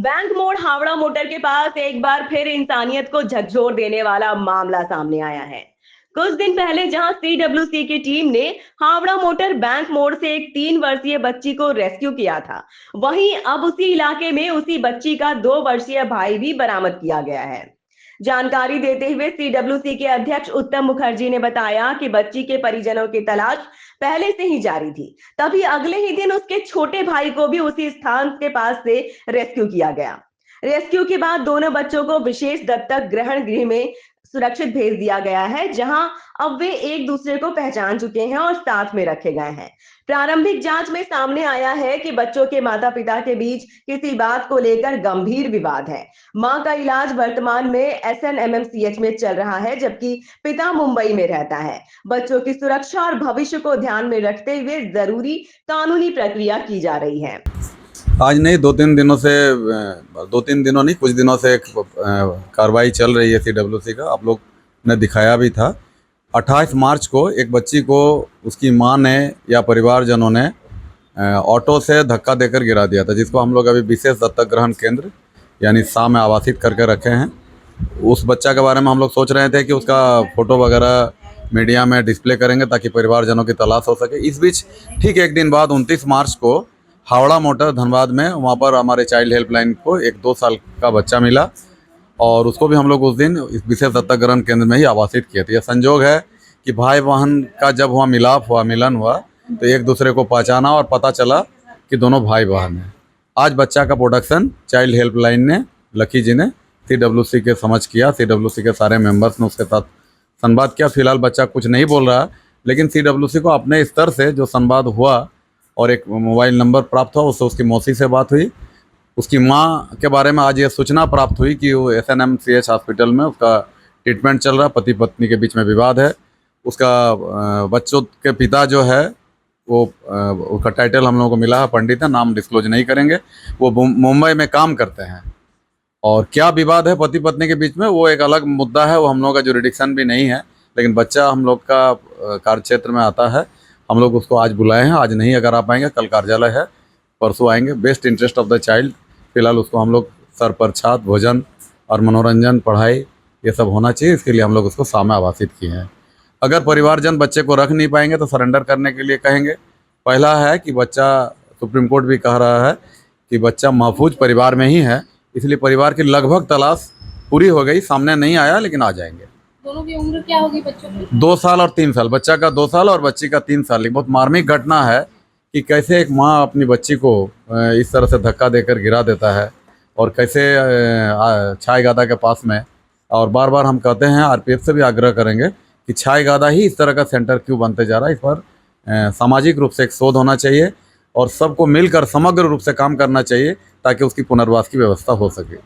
Bank मोड़ Howrah motor के पास एक बार फिर इंसानियत को झकझोर देने वाला मामला सामने आया है। कुछ दिन पहले जहां सीडब्ल्यूसी की टीम ने हावड़ा मोटर बैंक मोड़ से एक 3 वर्षीय बच्ची को रेस्क्यू किया था, वहीं अब उसी इलाके में उसी बच्ची का 2 वर्षीय भाई भी बरामद किया गया है। जानकारी देते हुए सीडब्ल्यूसी के अध्यक्ष उत्तम मुखर्जी ने बताया कि बच्ची के परिजनों की तलाश पहले से ही जारी थी। तभी अगले ही दिन उसके छोटे भाई को भी उसी स्थान के पास से रेस्क्यू किया गया। रेस्क्यू के बाद दोनों बच्चों को विशेष दत्तक ग्रहण गृह में सुरक्षित भेज दिया गया है, जहां अब वे एक दूसरे को पहचान चुके हैं और साथ में रखे गए हैं। प्रारंभिक जांच में सामने आया है कि बच्चों के माता पिता के बीच किसी बात को लेकर गंभीर विवाद है। मां का इलाज वर्तमान में एसएनएमएमसीएच में चल रहा है, जबकि पिता मुंबई में रहता है। बच्चों की सुरक्षा और भविष्य को ध्यान में रखते हुए जरूरी कानूनी प्रक्रिया की जा रही है। आज नहीं, 2-3 दिनों से 2-3 दिनों नहीं, कुछ दिनों से एक कार्रवाई चल रही है सीडब्ल्यूसी का। आप लोग ने दिखाया भी था। 28 मार्च को एक बच्ची को उसकी मां ने या परिवारजनों ने ऑटो से धक्का देकर गिरा दिया था, जिसको हम लोग अभी विशेष दत्तक ग्रहण केंद्र यानी सा में आवासित करके रखे हैं। उस बच्चा के बारे में हम लोग सोच रहे थे कि उसका फ़ोटो वगैरह मीडिया में डिस्प्ले करेंगे ताकि परिवारजनों की तलाश हो सके। इस बीच ठीक एक दिन बाद 29 मार्च को हावड़ा मोटर धनबाद में, वहाँ पर हमारे चाइल्ड हेल्पलाइन को एक 2 साल का बच्चा मिला और उसको भी हम लोग उस दिन इस विशेष दत्तक ग्रहण केंद्र में ही आवासित किए थे। यह संजोग है कि भाई बहन का जब वहाँ मिलाप हुआ, मिलन हुआ, तो एक दूसरे को पहचाना और पता चला कि दोनों भाई बहन हैं। आज बच्चा का प्रोडक्शन चाइल्ड हेल्पलाइन ने, लकी जी ने सीडब्ल्यूसी के समझ किया। सीडब्ल्यूसी के सारे मेंबर्स ने उसके साथ संवाद किया। फिलहाल बच्चा कुछ नहीं बोल रहा, लेकिन सीडब्ल्यूसी को अपने स्तर से जो संवाद हुआ और एक मोबाइल नंबर प्राप्त हुआ, उससे उसकी मौसी से बात हुई। उसकी मां के बारे में आज ये सूचना प्राप्त हुई कि वो एसएनएमसीएच हॉस्पिटल में उसका ट्रीटमेंट चल रहा, पति पत्नी के बीच में विवाद है। उसका बच्चों के पिता जो है वो उसका टाइटल हम लोगों को मिला है, पंडित है, नाम डिस्क्लोज नहीं करेंगे। वो मुंबई में काम करते हैं और क्या विवाद है पति पत्नी के बीच में वो एक अलग मुद्दा है, वो हम लोग का जुरिडिक्शन भी नहीं है। लेकिन बच्चा हम लोग का कार्य क्षेत्र में आता है। हम लोग उसको आज बुलाए हैं। आज नहीं अगर आ पाएंगे, कल कार्यालय है, परसों आएंगे। Best interest of the child, फिलहाल उसको हम लोग सर पर छात, भोजन और मनोरंजन, पढ़ाई, ये सब होना चाहिए, इसके लिए हम लोग उसको सामने आवासित किए हैं। अगर परिवारजन बच्चे को रख नहीं पाएंगे तो सरेंडर करने के लिए कहेंगे। पहला है कि बच्चा, सुप्रीम कोर्ट भी कह रहा है कि बच्चा महफूज परिवार में ही है, इसलिए परिवार की लगभग तलाश पूरी हो गई। सामने नहीं आया लेकिन आ जाएंगे। दोनों की उम्र क्या होगी बच्चों की? 2 साल और 3 साल। बच्चा का 2 साल और बच्ची का 3 साल। एक बहुत मार्मिक घटना है कि कैसे एक माँ अपनी बच्ची को इस तरह से धक्का देकर गिरा देता है और कैसे छायगादा के पास में। और बार बार हम कहते हैं, आरपीएफ से भी आग्रह करेंगे कि छायगादा ही इस तरह का सेंटर क्यों बनते जा रहा है। इस पर सामाजिक रूप से एक शोध होना चाहिए और सबको मिलकर समग्र रूप से काम करना चाहिए ताकि उसकी पुनर्वास की व्यवस्था हो सके।